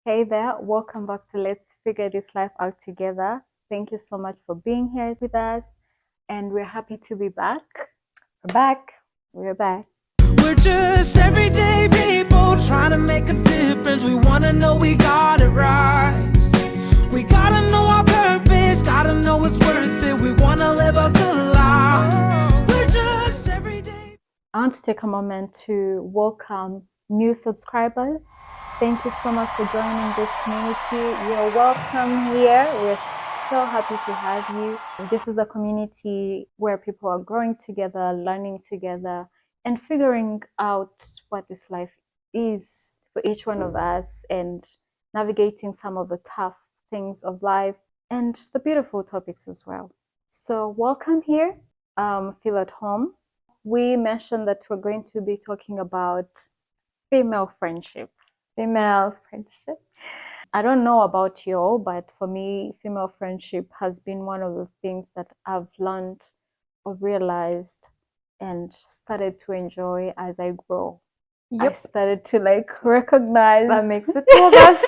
Hey there, welcome back to Let's Figure This Life Out Together. Thank you so much for being here with us, and we're happy to be back. We're back. We're back. We're just everyday people trying to make a difference. We want to know we got it right. We gotta know our purpose, gotta know it's worth it. We want to live a good life. We're just everyday. I want to take a moment to welcome new subscribers. Thank you so much for joining this community. You're welcome here. We're so happy to have you. This is a community where people are growing together, learning together, and figuring out what this life is for each one of us and navigating some of the tough things of life and the beautiful topics as well. So welcome here. Feel at home. We mentioned that we're going to be talking about female friendships. Female friendship. I don't know about you all, but for me, female friendship has been one of the things that I've learned or realized and started to enjoy as I grow. I started to recognize. That makes the two of us.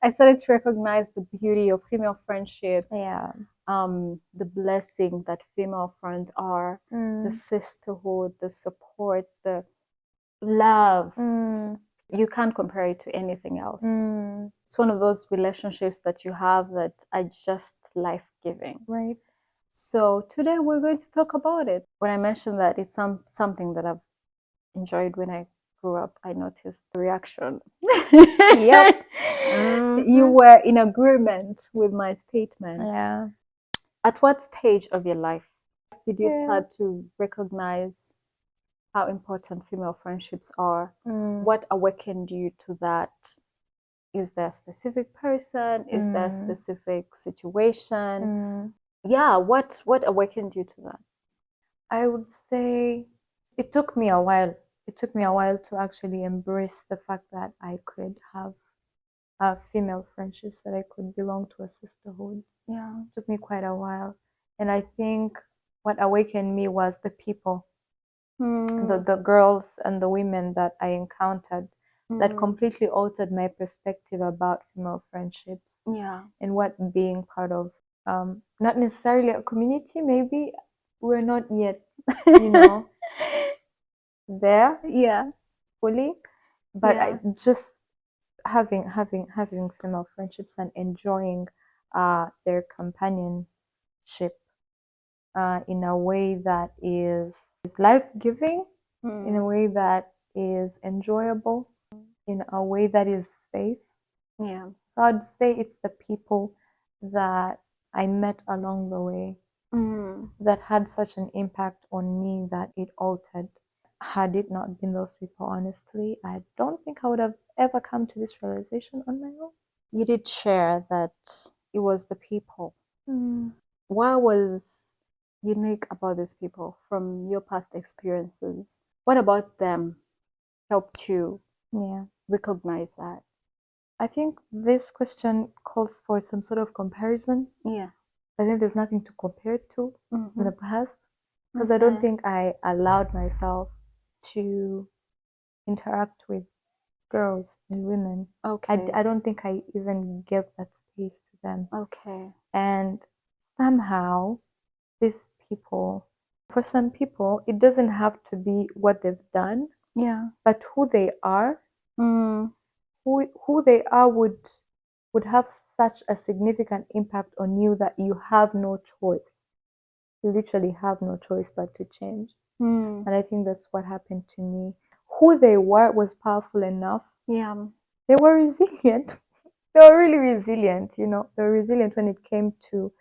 I started to recognize the beauty of female friendships. Yeah. The blessing that female friends are, the sisterhood, the support, the love. You can't compare it to anything else. It's one of those relationships that you have that are just life-giving. Right. So today we're going to talk about it. When I mentioned that it's something that I've enjoyed when I grew up, I noticed the reaction. Yep. You were in agreement with my statement. Yeah. At what stage of your life did you Yeah. start to recognize how important female friendships are? What awakened you to that? Is there a specific person? Is there a specific situation? Yeah, what awakened you to that? I would say it took me a while. It took me a while to actually embrace the fact that I could have female friendships, that I could belong to a sisterhood. Yeah. It took me quite a while. And I think what awakened me was the people, the girls and the women that I encountered that completely altered my perspective about female friendships. Yeah. And what being part of, not necessarily a community, maybe we're not yet, there Yeah. fully, but Yeah. I just having female friendships and enjoying their companionship in a way that is life-giving, in a way that is enjoyable, in a way that is safe. Yeah. So I'd say it's the people that I met along the way that had such an impact on me that it altered. Had it not been those people, honestly, I don't think I would have ever come to this realization on my own. You did share that it was the people. What was unique about these people from your past experiences? What about them helped you recognize that? I think this question calls for some sort of comparison. Yeah. I think there's nothing to compare to in the past, because I don't think I allowed myself to interact with girls and women. Okay. I don't think I even gave that space to them. Okay. And somehow these people, for some people, it doesn't have to be what they've done, but who they are. Who they are would have such a significant impact on you that you have no choice. You literally have no choice but to change. And I think that's what happened to me. Who they were was powerful enough. Yeah. They were resilient. They were really resilient, They were resilient when it came to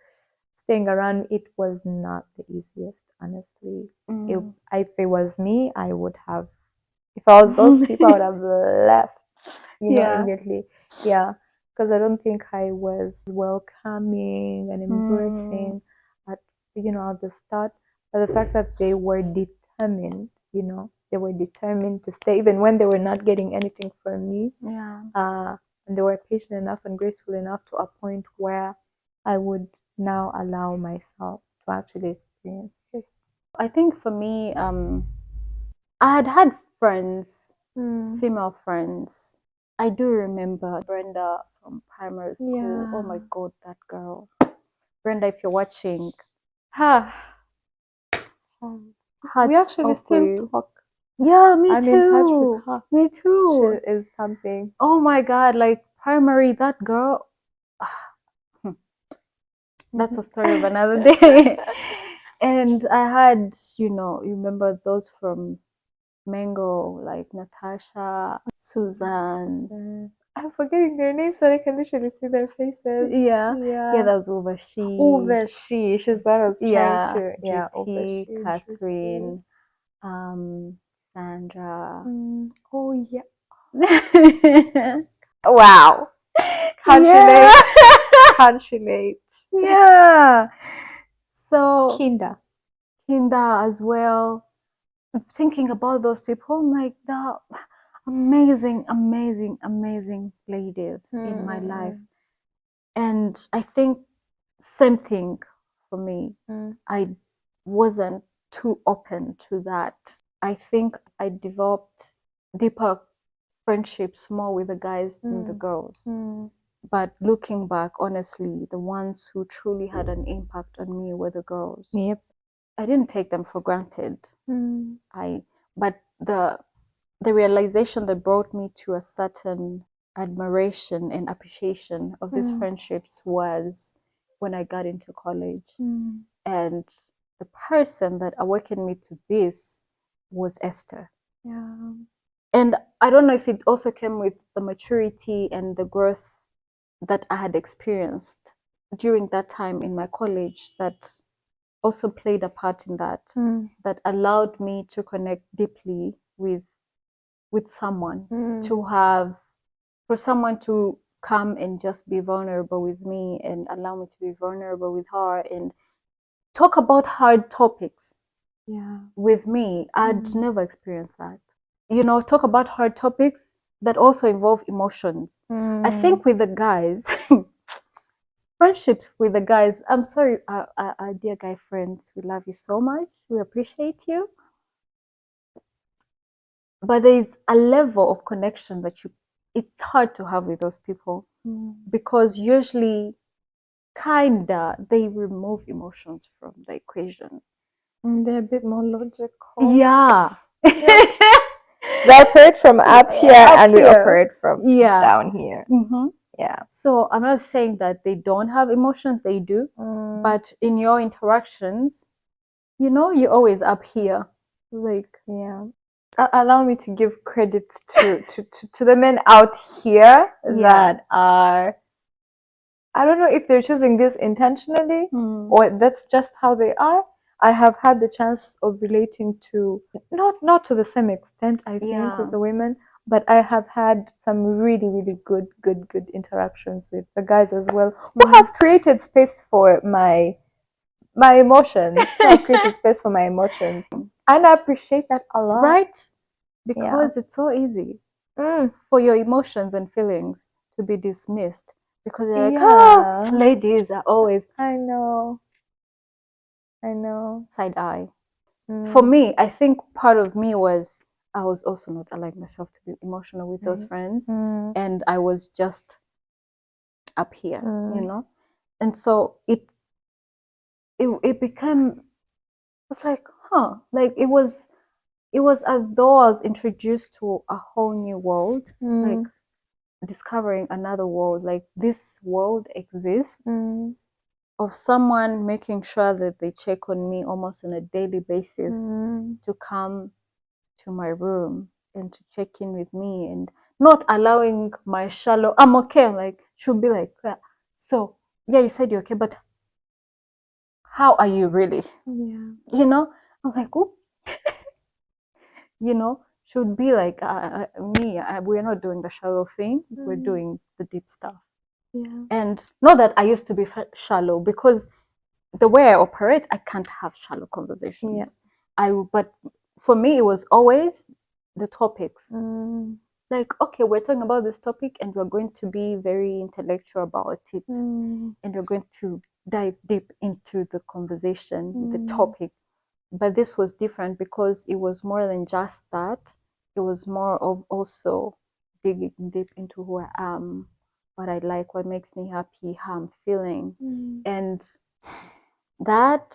staying around. It was not the easiest, honestly. If it was me, I would have, if I was those people, I would have left, immediately. Yeah, because I don't think I was welcoming and embracing at the start. But the fact that they were determined, they were determined to stay even when they were not getting anything from me. And they were patient enough and graceful enough to a point where I would now allow myself to actually experience this. I think for me, I had friends, female friends, I do remember Brenda from primary school. Oh my Yeah. God, that girl. Brenda, if you're watching, ha, We hats actually off for still you. talk. Yeah, me I'm in touch with too. her. Me She too. is something. Oh my God, like primary, that girl. That's a story of another day. And I had, you remember those from Mango, like Natasha, Susan. I'm forgetting their names, so I can literally see their faces. Yeah, Yeah. that was Uvashi. Uvashi. She's what I was trying Yeah, to. Yeah, GT, Uvashi. Catherine, Sandra. Oh yeah. Wow. Can't Yeah. relate. Can't relate. Yeah. So Kinda. Kinda as well. Thinking about those people, I'm like, the amazing, amazing, amazing ladies in my life. And I think same thing for me. I wasn't too open to that. I think I developed deeper friendships more with the guys than the girls. But looking back, honestly, the ones who truly had an impact on me were the girls. Yep. I didn't take them for granted. But the realization that brought me to a certain admiration and appreciation of these friendships was when I got into college. And the person that awakened me to this was Esther. Yeah. And I don't know if it also came with the maturity and the growth that I had experienced during that time in my college that also played a part in that, that allowed me to connect deeply with someone, to have, for someone to come and just be vulnerable with me and allow me to be vulnerable with her and talk about hard topics with me. I'd never experienced that. Talk about hard topics that also involve emotions. I think with the guys, friendship with the guys, I'm sorry, our dear guy friends, we love you so much. We appreciate you. But there is a level of connection that it's hard to have with those people because usually kinda they remove emotions from the equation. They're a bit more logical. Yeah. They operate from up here and we operate from down here. Yeah. So I'm not saying that they don't have emotions, they do. But in your interactions, you're always up here. Like, yeah. Allow me to give credit to the men out here that are, I don't know if they're choosing this intentionally or that's just how they are. I have had the chance of relating to, not to the same extent, I think, with the women, but I have had some really, really good interactions with the guys as well, who have created space for my emotions, who have created space for my emotions. And I appreciate that a lot. right? Because it's so easy for your emotions and feelings to be dismissed because you're like, ladies are always I know. side eye. For me, I think part of me was I was also not allowing myself to be emotional with those friends, and I was just up here, and so it became, it's like, like it was as though I was introduced to a whole new world, like discovering another world, like this world exists, of someone making sure that they check on me almost on a daily basis, to come to my room and to check in with me and not allowing my shallow, I'm okay, I'm like, she'll be like that. So yeah, you said you're okay, but how are you really? I'm like, oh. Should be like, we're not doing the shallow thing, we're doing the deep stuff. And not that I used to be shallow, because the way I operate, I can't have shallow conversations. But for me, it was always the topics. Like, okay, we're talking about this topic and we're going to be very intellectual about it. And we're going to dive deep into the conversation, the topic. But this was different because it was more than just that. It was more of also digging deep into who I am, what I like, what makes me happy, how I'm feeling. And that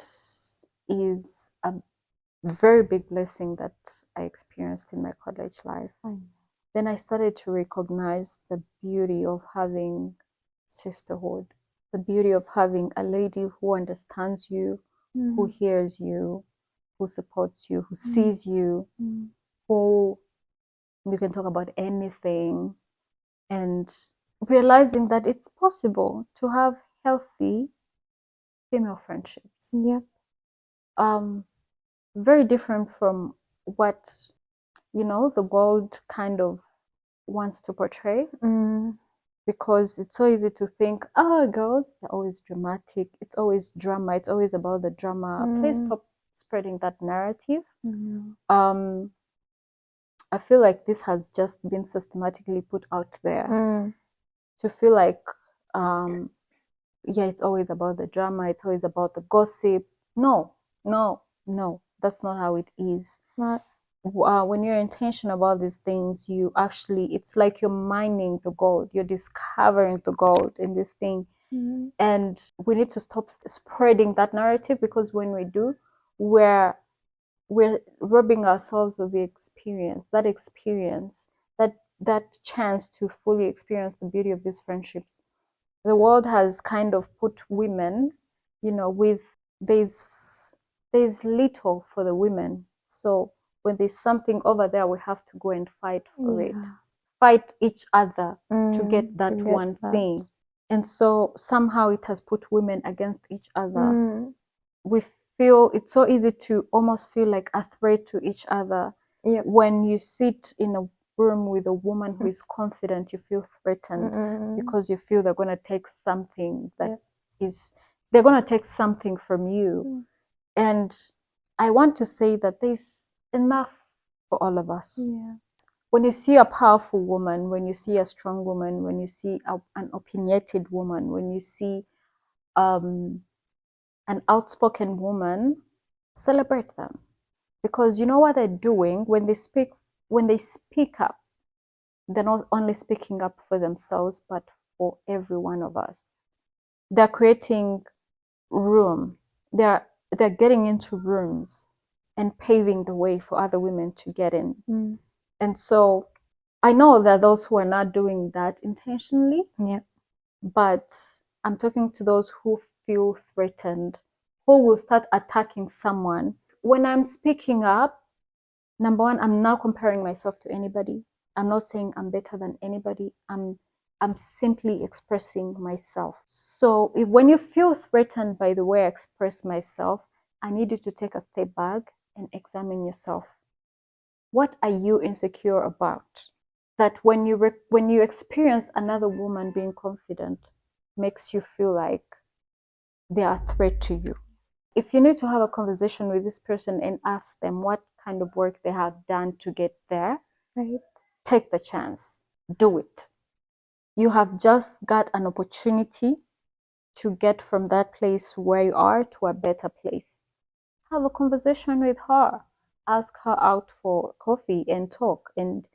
is a very big blessing that I experienced in my college life. Then I started to recognize the beauty of having sisterhood, the beauty of having a lady who understands you, who hears you, who supports you, who sees you, who you can talk about anything, and realizing that it's possible to have healthy female friendships. Very different from what the world kind of wants to portray, because it's so easy to think, oh, girls, they're always dramatic, it's always drama, it's always about the drama. Please stop spreading that narrative. I feel like this has just been systematically put out there to feel like yeah, it's always about the drama, it's always about the gossip. No, that's not how it is. When you're intentional about these things, you actually, it's like you're mining the gold, you're discovering the gold in this thing. And we need to stop spreading that narrative, because when we do, we're robbing ourselves of the experience, that chance to fully experience the beauty of these friendships. The world has kind of put women, with there's little for the women. So when there's something over there, we have to go and fight for it, fight each other to get that one thing. And so somehow it has put women against each other. We feel it's so easy to almost feel like a threat to each other. When you sit in a room with a woman who is confident, you feel threatened because you feel they're going to take something they're going to take something from you. And I want to say that there's enough for all of us. When you see a powerful woman, when you see a strong woman, when you see an opinionated woman, when you see an outspoken woman, celebrate them, because you know what they're doing when they speak up. They're not only speaking up for themselves, but for every one of us. They're creating room. They're getting into rooms and paving the way for other women to get in. And so I know that those who are not doing that intentionally, but I'm talking to those who feel threatened, who will start attacking someone. When I'm speaking up, number one, I'm not comparing myself to anybody. I'm not saying I'm better than anybody. I'm simply expressing myself. So when you feel threatened by the way I express myself, I need you to take a step back and examine yourself. What are you insecure about? That when you experience another woman being confident, makes you feel like they are a threat to you. If you need to have a conversation with this person and ask them what kind of work they have done to get there, take the chance, do it. You have just got an opportunity to get from that place where you are to a better place. Have a conversation with her. Ask her out for coffee and talk and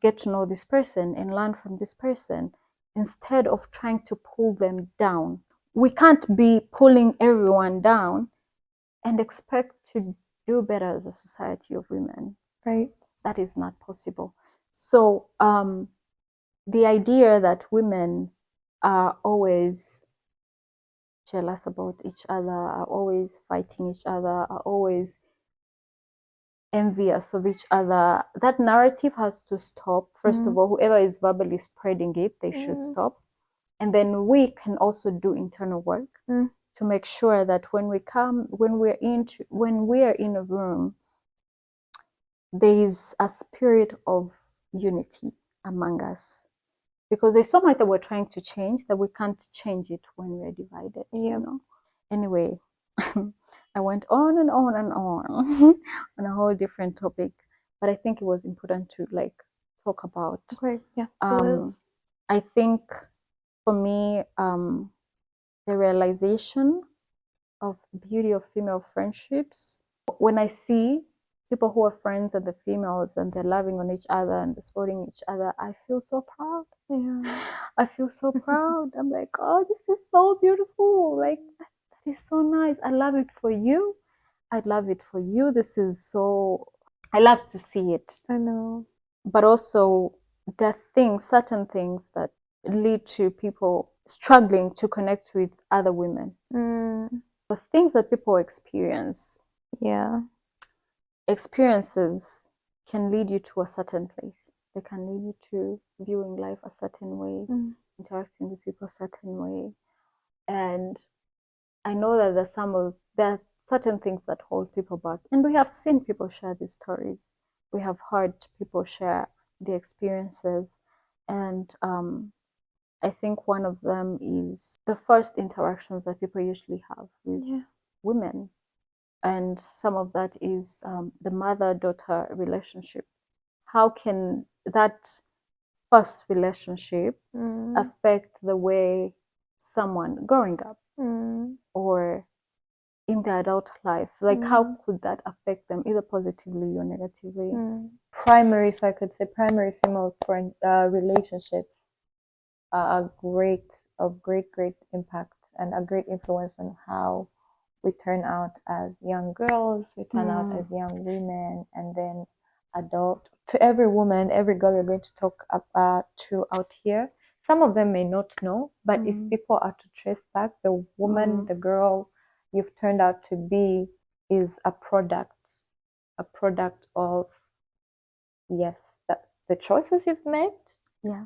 get to know this person and learn from this person, instead of trying to pull them down. We can't be pulling everyone down and expect to do better as a society of women. That is not possible. So the idea that women are always jealous about each other, are always fighting each other, are always envious of each other, that narrative has to stop. First of all, whoever is verbally spreading it, they should stop. And then we can also do internal work to make sure that when we're in a room, there is a spirit of unity among us. Because there's so much that we're trying to change that we can't change it when we're divided. Anyway, I went on and on and on on a whole different topic, but I think it was important to talk about. I think for me, the realization of the beauty of female friendships, when I see people who are friends and the females and they're loving on each other and they're supporting each other, I feel so proud. Yeah. I feel so proud. I'm like, oh, this is so beautiful. Like, that is so nice. I love it for you. I love it for you. This is so, I love to see it. I know. But also, there are things, certain things that lead to people struggling to connect with other women. The things that people experience, Yeah. experiences can lead you to a certain place. They can lead you to viewing life a certain way, interacting with people a certain way. And I know that there are certain things that hold people back. And we have seen people share these stories. We have heard people share the experiences. And I think one of them is the first interactions that people usually have with women. And some of that is the mother-daughter relationship. How can that first relationship affect the way someone growing up or in their adult life? Like, how could that affect them, either positively or negatively? Primary, if I could say, primary female friend relationships are of great impact and a great influence on how we turn out as young girls, we turn out as young women, and then adult. To every woman, every girl you're going to talk about to out here, some of them may not know, but if people are to trace back, the woman, the girl you've turned out to be is a product of, yes, the choices you've made,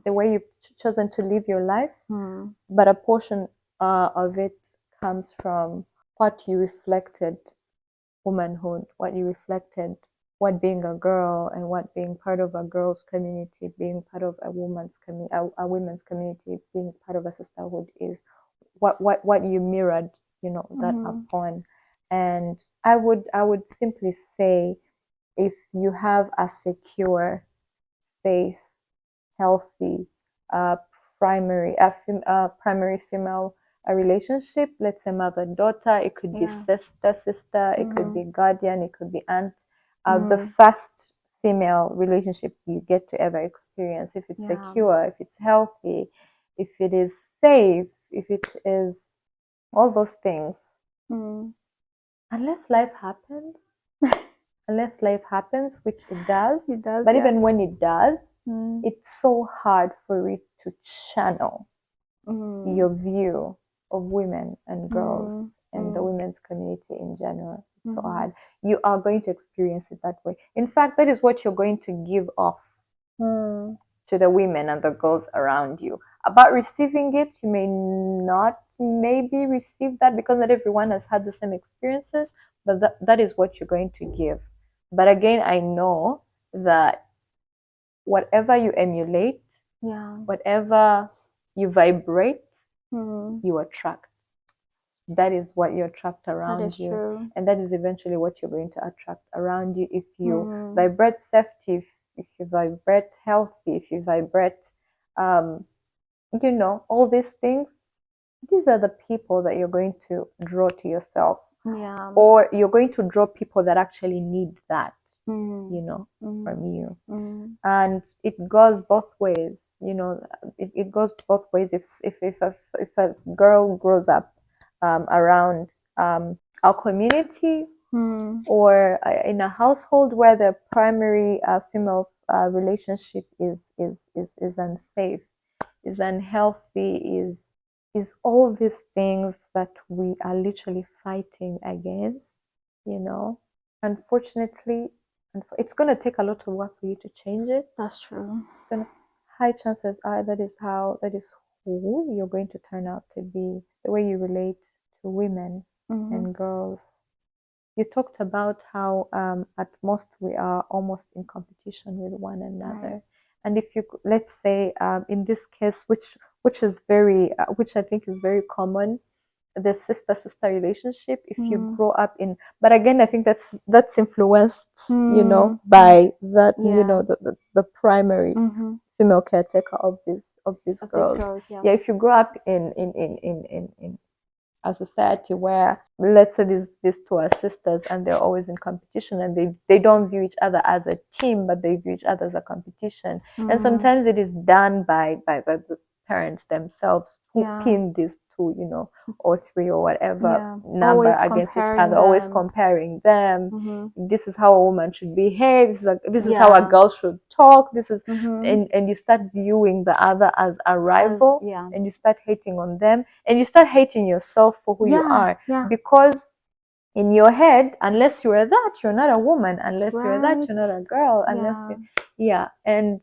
the way you've chosen to live your life, but a portion of it comes from what you reflected womanhood, what you reflected, what being a girl and what being part of a girl's community, being part of a women's community, being part of a sisterhood is, what you mirrored, that upon. And I would simply say, if you have a secure, safe, healthy primary female relationship, let's say mother-daughter, it could be sister, it could be guardian, it could be aunt, the first female relationship you get to ever experience, if it's secure, if it's healthy, if it is safe, if it is all those things, unless life happens, which it does, but even when it does, it's so hard for it to channel your view of women and girls and the women's community in general. It's so hard. You are going to experience it that way. In fact, that is what you're going to give off to the women and the girls around you. About receiving it, you may not maybe receive that because not everyone has had the same experiences, but that is what you're going to give. But again, I know that whatever you emulate, whatever you vibrate, you attract. That is what you attract around you. True. And that is eventually what you're going to attract around you. If you vibrate safety, if you vibrate healthy, if you vibrate, all these things, these are the people that you're going to draw to yourself. Or you're going to draw people that actually need that, from you. And it goes both ways, it goes both ways. If a girl grows up around our community or in a household where the primary female relationship is unsafe, is unhealthy, is all these things that we are literally fighting against, Unfortunately, it's going to take a lot of work for you to change it. That's true. High chances are that is who you're going to turn out to be, the way you relate to women and girls. You talked about how at most we are almost in competition with one another. Right. And if you, let's say, in this case, which is very, which I think is very common, the sister relationship. If you grow up in, but again, I think that's influenced, by that, the primary female caretaker of these girls. Yeah. If you grow up in a society where, let's say, these two are sisters and they're always in competition, and they don't view each other as a team, but they view each other as a competition. And sometimes it is done by the parents themselves, who pin these two, or three or whatever number always against each comparing other, always them. comparing them. This is how a woman should behave. This is how a Yeah. girl should talk. This is and you start viewing the other as a rival, and you start hating on them, and you start hating yourself for who you are, because in your head, unless you are that, you're not a woman. Unless you're that, you're not a girl. Unless and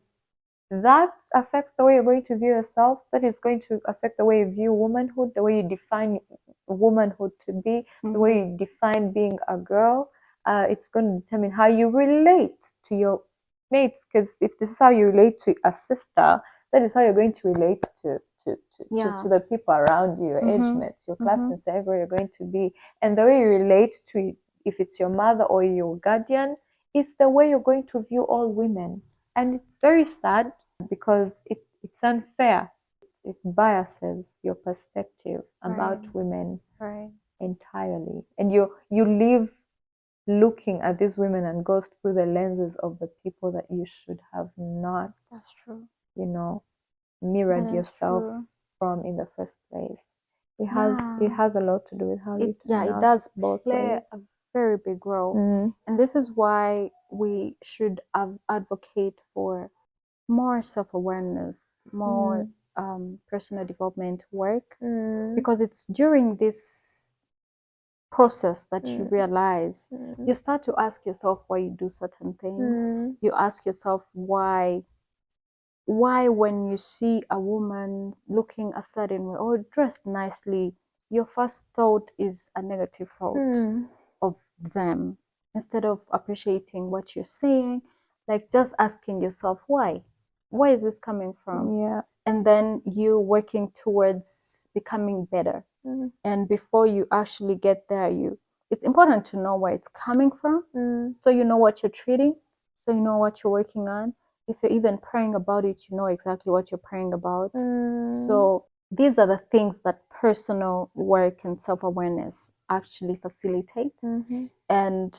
that affects the way you're going to view yourself. That is going to affect the way you view womanhood, the way you define womanhood to be, the way you define being a girl. It's going to determine how you relate to your mates, because if this is how you relate to a sister, that is how you're going to relate to the people around you, your age mates, your classmates, everywhere you're going to be. And the way you relate to, if it's your mother or your guardian, is the way you're going to view all women. And it's very sad, because it's unfair. It biases your perspective about women entirely. And you live looking at these women and goes through the lenses of the people that you should have not, That's true, mirrored yourself from in the first place. It has a lot to do with how you turn out. It does both play ways. a very big role. And this is why we should advocate for more self-awareness, more personal development work, because it's during this process that you realize, you start to ask yourself why you do certain things. You ask yourself why when you see a woman looking a certain way or dressed nicely, your first thought is a negative thought of them, instead of appreciating what you're saying, like just asking yourself why is this coming from, and then you working towards becoming better. And before you actually get there, it's important to know where it's coming from, so you know what you're treating, so you know what you're working on. If you're even praying about it, you know exactly what you're praying about. So these are the things that personal work and self-awareness actually facilitates. And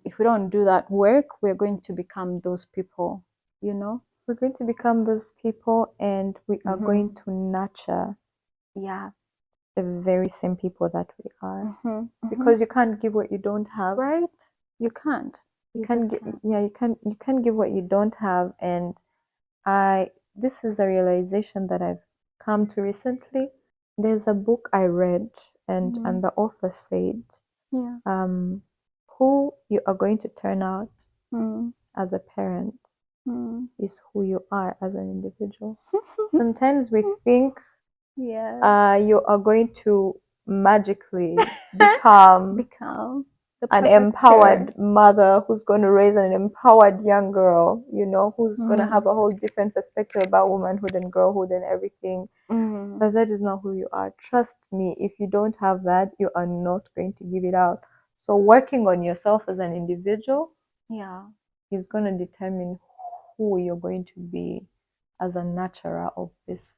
if we don't do that work, we're going to become those people, We're going to become those people, and we are going to nurture the very same people that we are. Because you can't give what you don't have. Right? You can't. You can't give what you don't have. And this is a realization that I've come to recently. There's a book I read, and the author said, who you are going to turn out as a parent is who you are as an individual. Sometimes we think you are going to magically become an empowered mother who's going to raise an empowered young girl, who's going to have a whole different perspective about womanhood and girlhood and everything. But that is not who you are. Trust me, if you don't have that, you are not going to give it out. So working on yourself as an individual is going to determine who you're going to be as a nurturer of this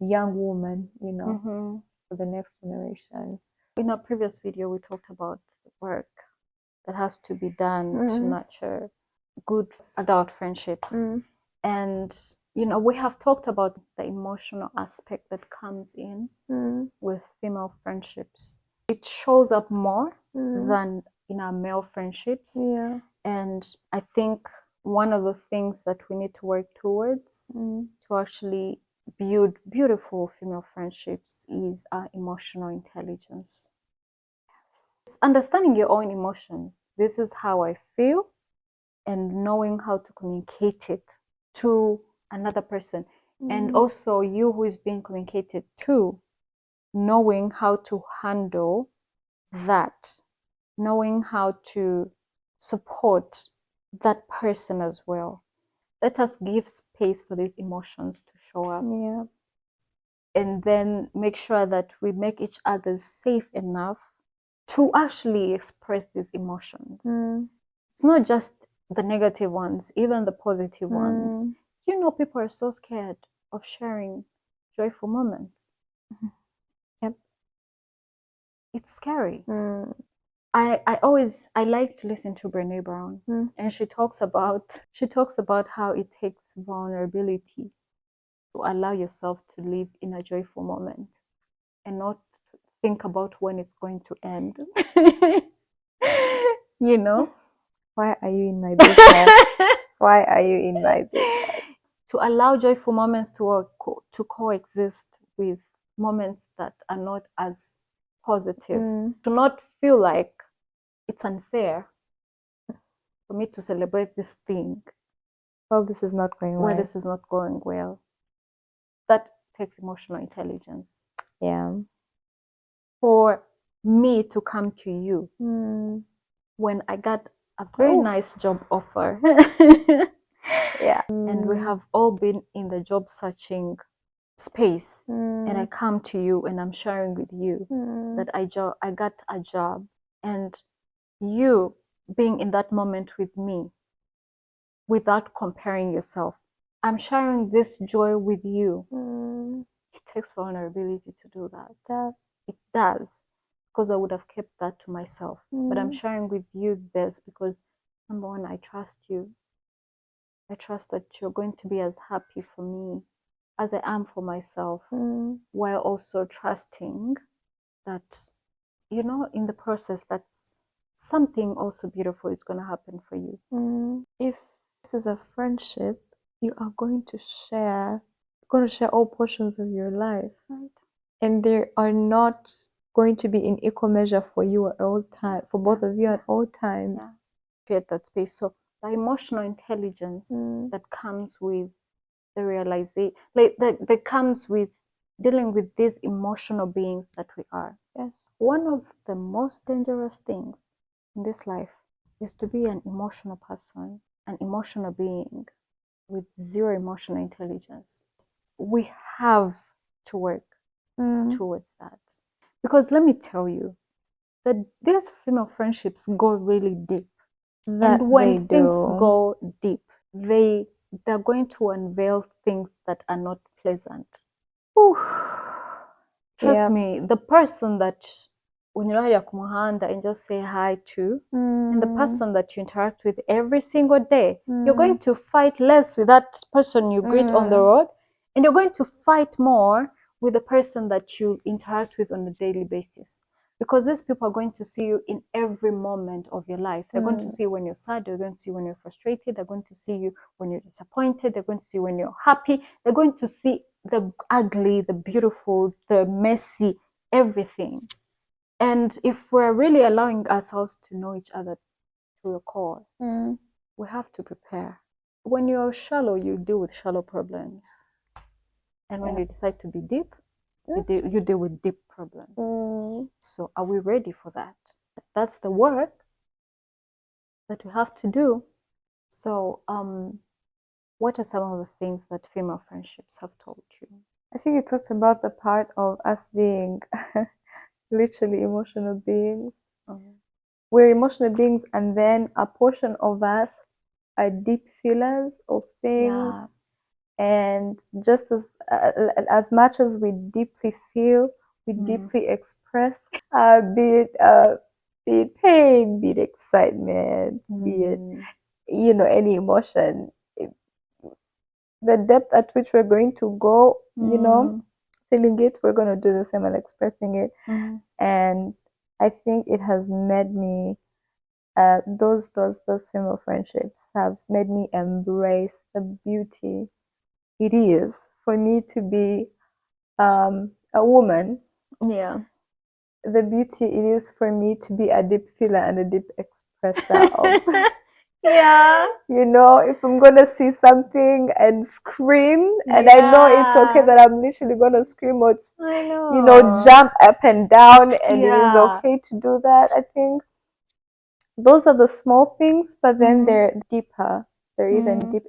young woman, for the next generation. In our previous video, we talked about the work that has to be done to nurture good adult friendships. And, we have talked about the emotional aspect that comes in with female friendships. It shows up more than in our male friendships. And I think one of the things that we need to work towards to actually build beautiful female friendships is our emotional intelligence. It's understanding your own emotions. This is how I feel, and knowing how to communicate it to another person. And also you who is being communicated to, knowing how to handle that, knowing how to support that person as well. Let us give space for these emotions to show up. And then make sure that we make each other safe enough to actually express these emotions. It's not just the negative ones, even the positive ones. People are so scared of sharing joyful moments. it's scary. I like to listen to Brené Brown, and she talks about how it takes vulnerability to allow yourself to live in a joyful moment and not think about when it's going to end. You know? Why are you in my business? Why are you in my business? To allow joyful moments to coexist with moments that are not as positive. To not feel like it's unfair for me to celebrate this thing. Well, this is not going well. This is not going well. That takes emotional intelligence. Yeah. For me to come to you when I got a very nice job offer. Yeah. And we have all been in the job searching space. And I come to you and I'm sharing with you that I got a job, and you being in that moment with me without comparing yourself. I'm sharing this joy with you. It takes vulnerability to do that. It does, because I would have kept that to myself. But I'm sharing with you this because, number one, I trust you. I trust that you're going to be as happy for me as I am for myself, while also trusting that, you know, in the process, that's something also beautiful is going to happen for you. If this is a friendship, you are going to share all portions of your life, Right. and they are not going to be in equal measure for you at all times, for both of you at all times. Create that space. So the emotional intelligence that comes with the realization, that comes with dealing with these emotional beings that we are. Yes. One of the most dangerous things in this life is to be an emotional person, an emotional being with zero emotional intelligence. We have to work towards that. Because let me tell you that these female friendships go really deep. And when things go deep, they're going to unveil things that are not pleasant. Trust me, the person that unyuraya ku muhanda and just say hi to, and the person that you interact with every single day, you're going to fight less with that person you greet on the road, and you're going to fight more with the person that you interact with on a daily basis. Because these people are going to see you in every moment of your life. They're going to see you when you're sad. They're going to see you when you're frustrated. They're going to see you when you're disappointed. They're going to see you when you're happy. They're going to see the ugly, the beautiful, the messy, everything. And if we're really allowing ourselves to know each other to the core, we have to prepare. When you're shallow, you deal with shallow problems. And when you decide to be deep, you deal with deep problems. So are we ready for that? That's the work that we have to do. So what are some of the things that female friendships have taught you? I think it talks about the part of us being literally emotional beings. We're emotional beings, and then a portion of us are deep feelers of things. And just as much as we deeply feel, we deeply express, be it pain, be it excitement, be it, you know, any emotion. The depth at which we're going to go, you know, feeling it, we're going to do the same and expressing it. And I think it has made me, those female friendships have made me embrace the beauty it is for me to be a woman. The beauty it is for me to be a deep feeler and a deep expresser of you know, if I'm gonna see something and scream, and I know it's okay that I'm literally gonna scream or you know, jump up and down, and it is okay to do that. I think those are the small things, but then they're deeper. They're even deep.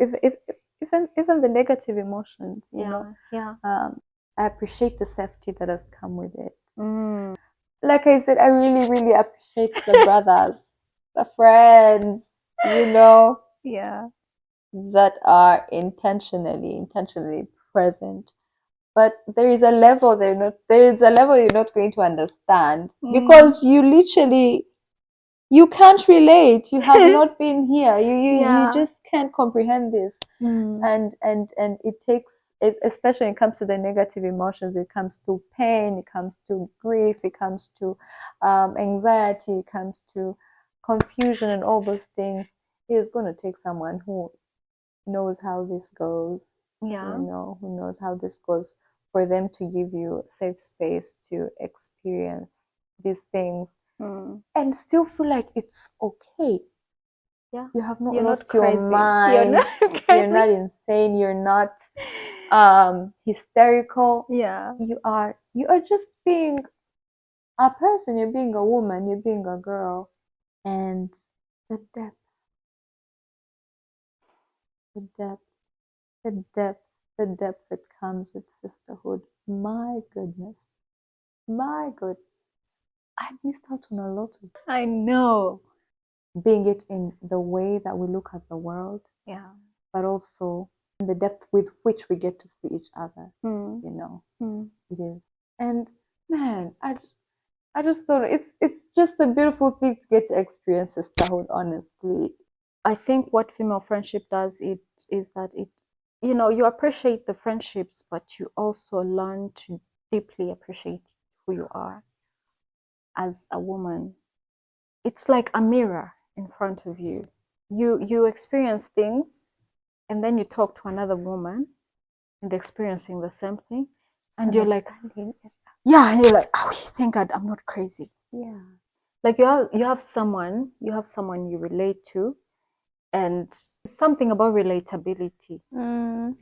Even the negative emotions, you know. I appreciate the safety that has come with it. Like I said, I really, really appreciate the brothers, the friends, you know, that are intentionally present. but there is a level you're not going to understand, because you literally, you can't relate. You have not been here. You just can't comprehend this. And it takes, especially when it comes to the negative emotions, it comes to pain, it comes to grief, it comes to anxiety, it comes to confusion, and all those things. It is going to take someone who knows how this goes, who knows how this goes, for them to give you safe space to experience these things and still feel like it's okay. You have not lost your mind. You're not insane. You're not hysterical. You are just being a person. You're being a woman. You're being a girl. And the depth, the depth, the depth, the depth that comes with sisterhood. My goodness. My goodness. I missed out on a lot of, I know. being it in the way that we look at the world, but also in the depth with which we get to see each other. It is. And man, I just thought it's just a beautiful thing to get to experience sisterhood, honestly. I think what female friendship does is that it, you appreciate the friendships, but you also learn to deeply appreciate who you are as a woman. It's like a mirror in front of you. You experience things, and then you talk to another woman and they're experiencing the same thing, and you're like, and you're like, oh, thank God I'm not crazy. Like you have someone you relate to, and something about relatability.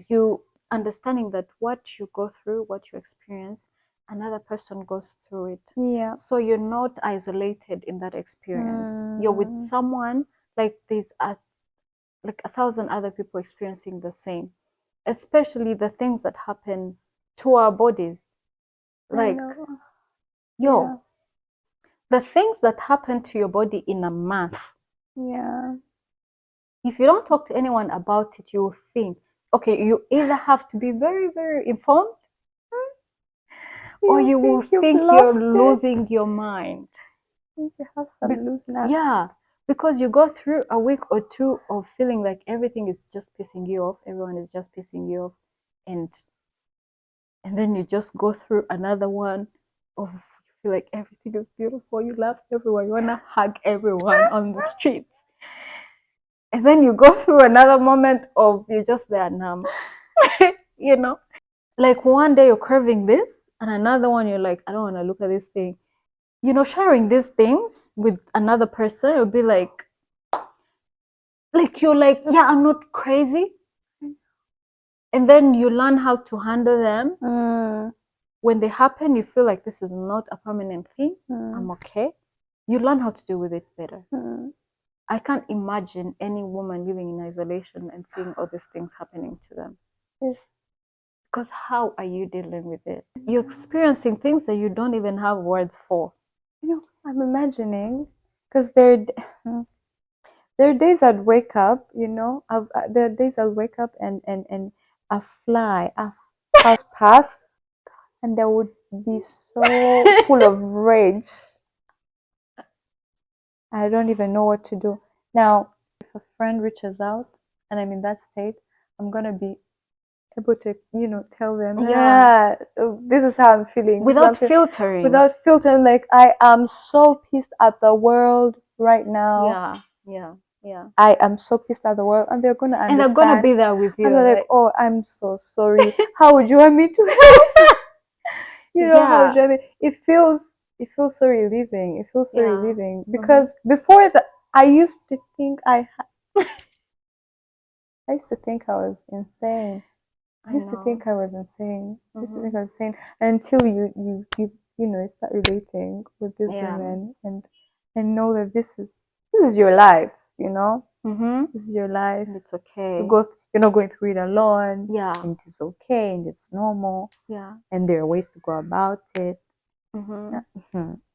You understanding that what you go through, what you experience, another person goes through it. So you're not isolated in that experience. You're with someone, like there's like 1,000 other people experiencing the same, especially the things that happen to our bodies. Like, the things that happen to your body in a month. If you don't talk to anyone about it, you'll think, okay, you either have to be very, very informed, or you will think you're losing your mind. You have some loose nuts. Yeah, because you go through a week or two of feeling like everything is just pissing you off, everyone is just pissing you off, and then you just go through another one of, you feel like everything is beautiful, you love everyone, you want to hug everyone on the streets. And then you go through another moment of you're just there numb. Like one day you're curving this, and another one you're like, I don't want to look at this thing. Sharing these things with another person, it would be like you're like, yeah, I'm not crazy. And then you learn how to handle them. When they happen, you feel like this is not a permanent thing. I'm okay. You learn how to deal with it better. I can't imagine any woman living in isolation and seeing all these things happening to them. Because how are you dealing with it? You're experiencing things that you don't even have words for. I'm imagining, because there are days I'd wake up, there are days I'll wake up and a fly pass, and I would be so full of rage. I don't even know what to do. Now, if a friend reaches out and I'm in that state, I'm gonna be able to, tell them, this is how I'm feeling. Without filtering. Without filtering, like, I am so pissed at the world right now. Yeah. I am so pissed at the world, and they're gonna understand. And they're gonna be there with you. And they're like, oh, I'm so sorry. How would you want me to help? How would you want me? It feels so relieving. It feels so relieving, because before that, I used to think I used to think I was insane. I used to think I was insane. I used to think I was insane until you start relating with these women and know that this is your life. This is your life. And it's okay. You're not going through it alone. And it is okay, and it's normal. And there are ways to go about it.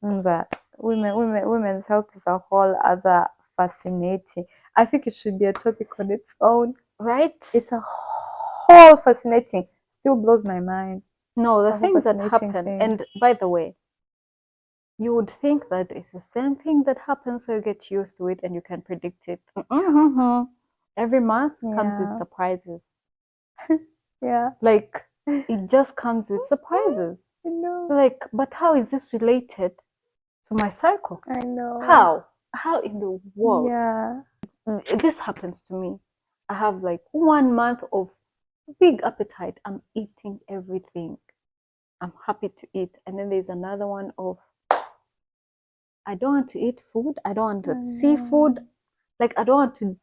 But women's health is a whole other fascinating. I think it should be a topic on its own. Right? It's a whole fascinating. Still blows my mind. No, the A whole things that fascinating happen, thing. and by the way, you would think that it's the same thing that happens, so you get used to it and you can predict it. Every month comes with Yeah. surprises. Yeah. Like, it just comes with surprises. I know. Like, but how is this related to my cycle? I know. How in the world? Yeah. This happens to me. I have like 1 month of big appetite. I'm eating everything. I'm happy to eat. And then there's another one of I don't want to eat food. I don't want to see food. Like, I don't want to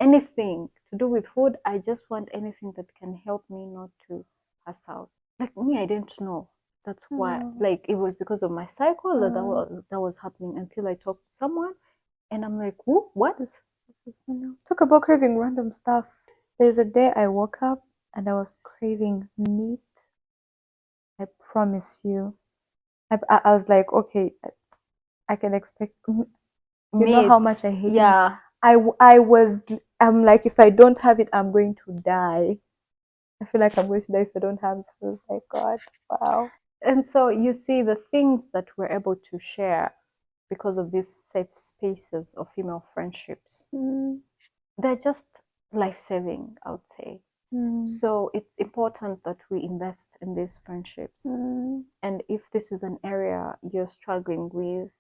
anything to do with food. I just want anything that can help me not to pass out. Like me, I didn't know. That's why, like, it was because of my cycle that was happening until I talked to someone, and I'm like, "Whoa, what?" This is, talk about craving random stuff. There's a day I woke up and I was craving meat. I promise you. I was like, okay, I can expect. You know how much I hate meat. Yeah. I'm like, if I don't have it, I'm going to die. I feel like I'm going to die if I don't have it. So it's like, God, wow. And so you see the things that we're able to share because of these safe spaces of female friendships. They're just life-saving, I would say. So it's important that we invest in these friendships. And if this is an area you're struggling with,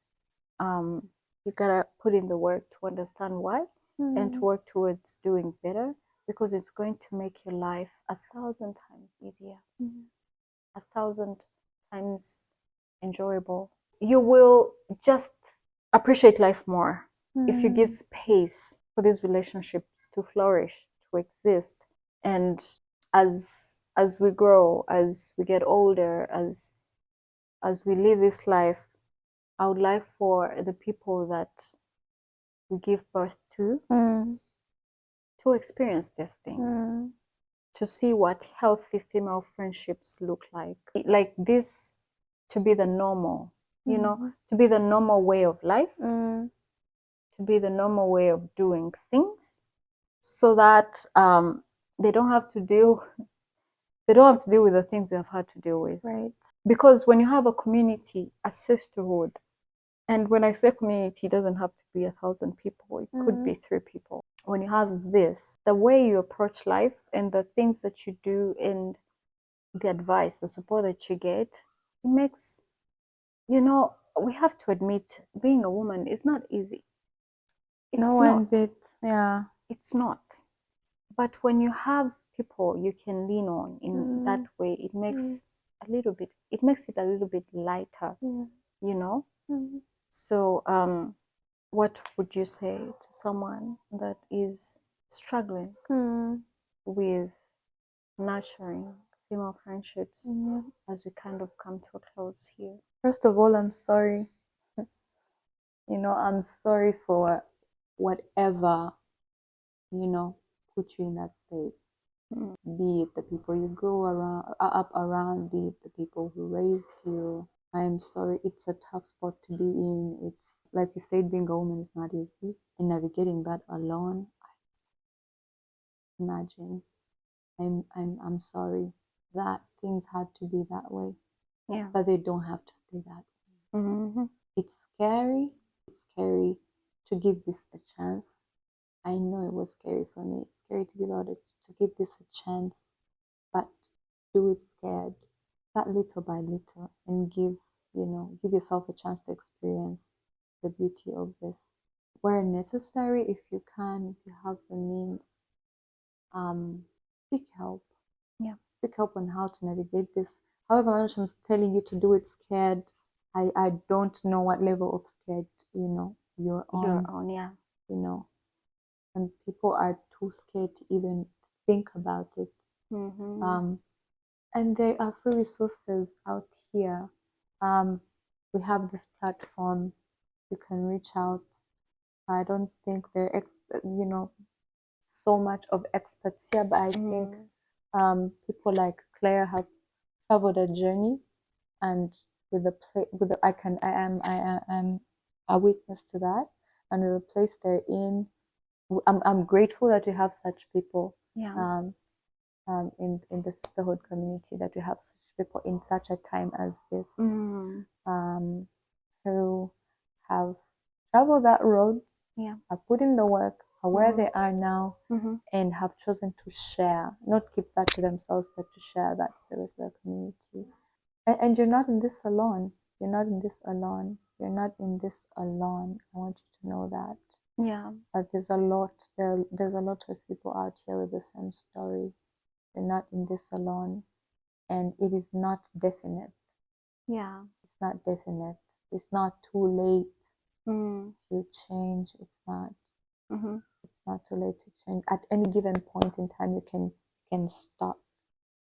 you gotta put in the work to understand why and to work towards doing better, because it's going to make your life 1,000 times easier, 1,000 times enjoyable. You will just appreciate life more if you give space for these relationships to flourish, to exist. And as we grow, as we get older, as we live this life, I would like for the people that we give birth to experience these things, to see what healthy female friendships look like this, to be the normal, to be the normal way of life, to be the normal way of doing things, so that they don't have to deal with the things we have had to deal with. Right. Because when you have a community, a sisterhood, and when I say community, it doesn't have to be 1,000 people. It could be 3 people. When you have this, the way you approach life and the things that you do and the advice, the support that you get, it makes, we have to admit, being a woman is not easy. No one bit. Yeah. It's not. But when you have people you can lean on in that way, it makes it a little bit lighter, So what would you say to someone that is struggling with nurturing female friendships as we kind of come to a close here? First of all, I'm sorry. I'm sorry for whatever, put you in that space. Be it the people you up around, be it the people who raised you. I am sorry. It's a tough spot to be in. It's like you said, being a woman is not easy, and navigating that alone. Imagine. I'm sorry that things had to be that way. Yeah. But they don't have to stay that way. It's scary. It's scary to give this a chance. I know it was scary for me. It's scary to give this a chance, but do it scared, that little by little, and give yourself a chance to experience the beauty of this. Where necessary, if you have the means, seek help. Yeah. Seek help on how to navigate this. However much I'm telling you to do it scared, I don't know what level of scared, you're on. Yeah. And people are too scared to even think about it. And there are free resources out here. We have this platform. You can reach out. I don't think there are so much of experts here, but I think people like Claire have traveled a journey, and I am a witness to that. And with the place they're in, I'm grateful that we have such people. Yeah. in the sisterhood community, that we have such people in such a time as this, who have traveled that road, have put in the work, are where they are now, and have chosen to share, not keep that to themselves, but to share that with the rest of the community. And you're not in this alone. You're not in this alone. You're not in this alone. I want you to know that. Yeah. But there's a lot of people out here with the same story. You're not in this alone. And it is not definite. Yeah. It's not definite. It's not too late to change. It's not. It's not too late to change. At any given point in time, you can start.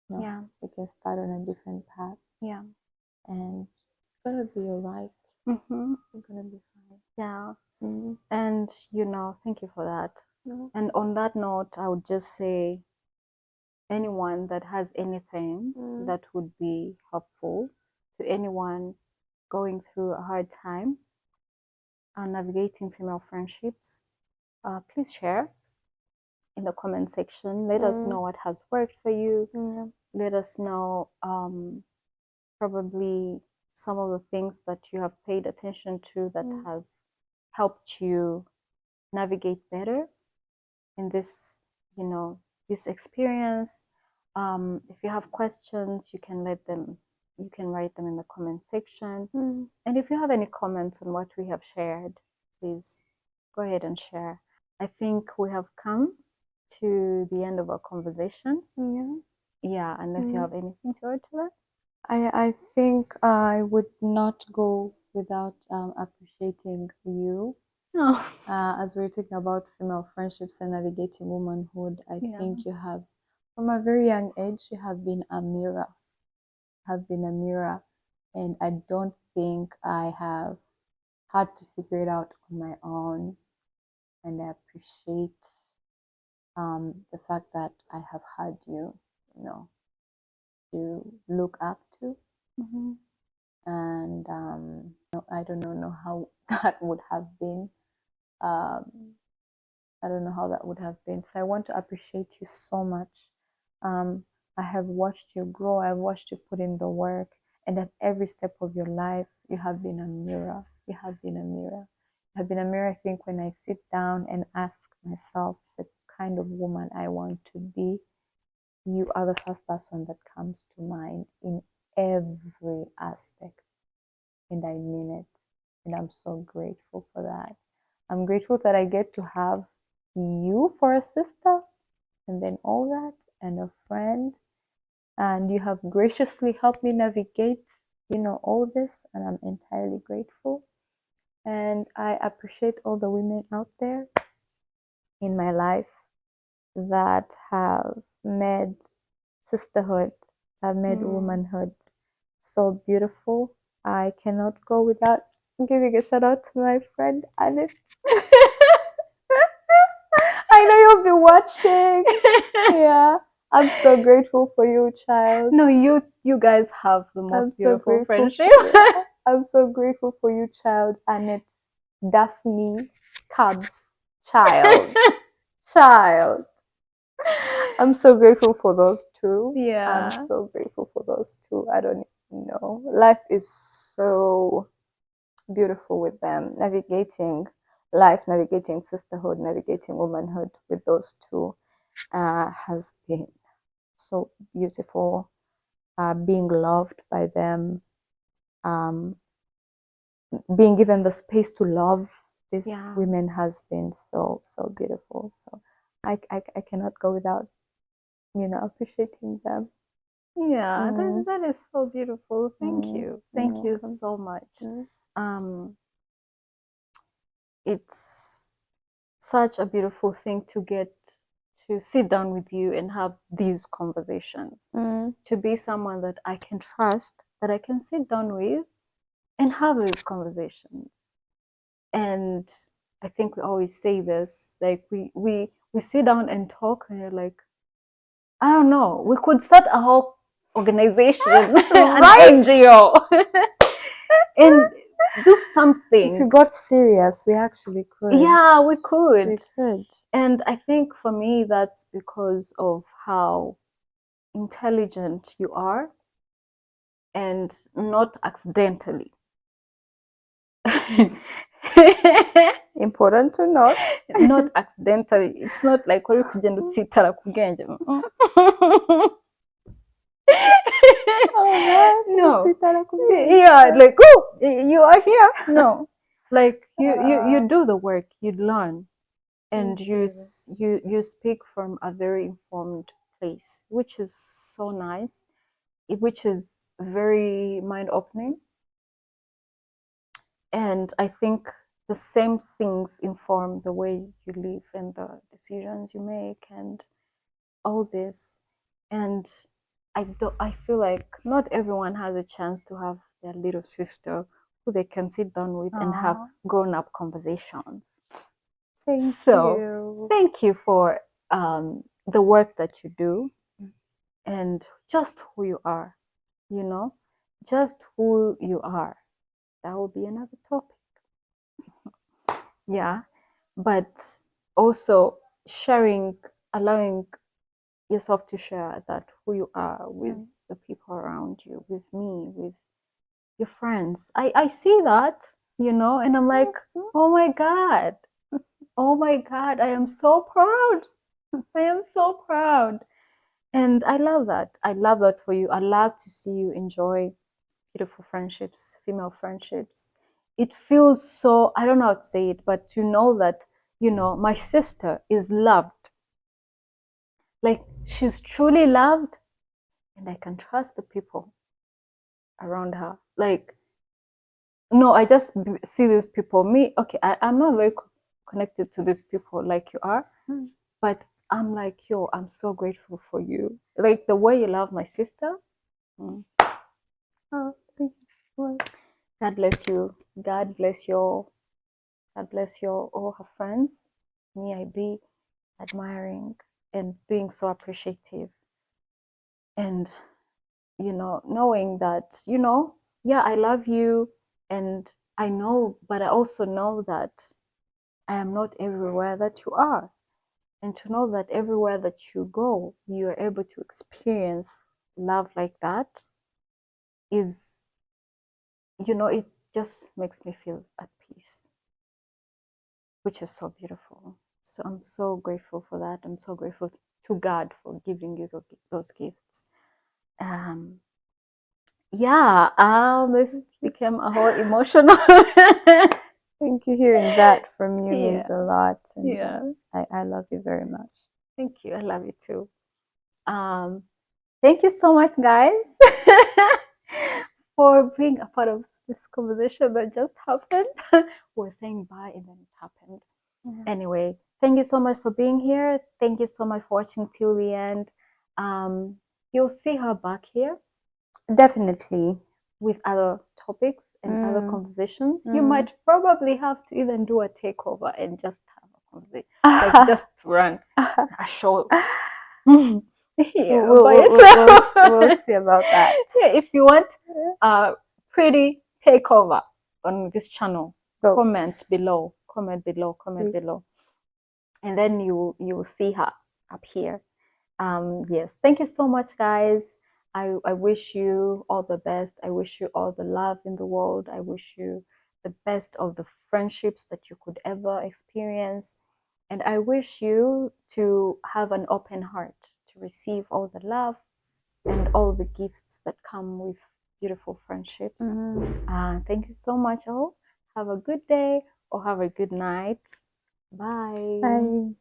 No, Yeah. you can start on a different path. Yeah. And it's gonna be alright. It's gonna be fine. Yeah. And thank you for that. And on that note, I would just say, anyone that has anything that would be helpful to anyone going through a hard time navigating female friendships, please share in the comment section. Let us know what has worked for you. Let us know probably some of the things that you have paid attention to that have helped you navigate better in this, this experience. If you have questions, you can write them in the comment section. And if you have any comments on what we have shared, please go ahead and share. I think we have come to the end of our conversation. Yeah, unless you have anything to add to that. I think I would not go without appreciating you. As we're talking about female friendships and navigating womanhood, I think you have, from a very young age, you have been a mirror. And I don't think I have had to figure it out on my own. And I appreciate the fact that I have had you, to look up to. And I don't know how that would have been. I don't know how that would have been. So I want to appreciate you so much. I have watched you grow. I've watched you put in the work. And at every step of your life, you have been a mirror. You have been a mirror. You have been a mirror, I think, when I sit down and ask myself the kind of woman I want to be, you are the first person that comes to mind in every aspect. And I mean it. And I'm so grateful for that. I'm grateful that I get to have you for a sister, and then all that, and a friend. And you have graciously helped me navigate, all this, and I'm entirely grateful. And I appreciate all the women out there in my life that have made sisterhood, have made womanhood so beautiful. I cannot go without giving a shout out to my friend Annette. I know you'll be watching. Yeah, I'm so grateful for you, child. No, you guys have the most beautiful friendship. I'm so grateful for you, child. Annette, Daphne, Cubs, child. I'm so grateful for those two. Yeah. I'm so grateful for those two. I don't know. Life is so beautiful with them. Navigating life, navigating sisterhood, navigating womanhood with those two has been so beautiful. Being loved by them, being given the space to love these women has been so beautiful. So I cannot go without appreciating them. Yeah, that is so beautiful. Thank you. Thank you so much. It's such a beautiful thing to get to sit down with you and have these conversations. To be someone that I can trust, that I can sit down with and have these conversations. And I think we always say this, like we sit down and talk and you're like, I don't know, we could start a whole organization, an NGO, and do something. If we got serious, we actually could. Yeah, we could. We could. And I think for me, that's because of how intelligent you are, and not accidentally. Important to note. Not accidentally. It's not like uri kugenda utsitara ku bwenge. Oh God, No. yeah. Yeah, like, oh, you are here. No, like you do the work, you learn, and you speak from a very informed place, which is so nice, which is very mind opening. And I think the same things inform the way you live and the decisions you make and all this. And I feel like not everyone has a chance to have their little sister who they can sit down with and have grown-up conversations. Thank you for the work that you do and just who you are, just who you are. That will be another topic. Yeah, but also allowing yourself to share that who you are with the people around you, with me, with your friends. I see that, and I'm like, oh my God, I am so proud. I am so proud. And I love that. I love that for you. I love to see you enjoy beautiful friendships, female friendships. It feels so, I don't know how to say it, but to know that, my sister is loved. Like, she's truly loved, and I can trust the people around her. Like, no, I just see these people. I'm not very connected to these people like you are, but I'm like, yo, I'm so grateful for you. Like, the way you love my sister. Oh, thank you. God bless you. God bless your all her friends. Me, I be admiring and being so appreciative. And, knowing that, yeah, I love you, and I know, but I also know that I am not everywhere that you are. And to know that everywhere that you go, you are able to experience love like that is, it just makes me feel at peace, which is so beautiful. So I'm so grateful for that. I'm so grateful to God for giving you those gifts. This became a whole emotional. Thank you. Hearing that from you means a lot. And Yeah. I love you very much. Thank you. I love you too. Thank you so much, guys, for being a part of this conversation that just happened. We're saying bye and then it happened. Anyway, thank you so much for being here. Thank you so much for watching till the end. You'll see her back here. Definitely. With other topics and other conversations. You might probably have to even do a takeover and just have a conversation. Like, just run a show. We'll see about that. Yeah, if you want a pretty takeover on this channel, comment below. And then you will see her up here. Yes, thank you so much, guys. I wish you all the best. I wish you all the love in the world. I wish you the best of the friendships that you could ever experience. And I wish you to have an open heart to receive all the love and all the gifts that come with beautiful friendships. Thank you so much, all. Have a good day or have a good night. Bye. Bye.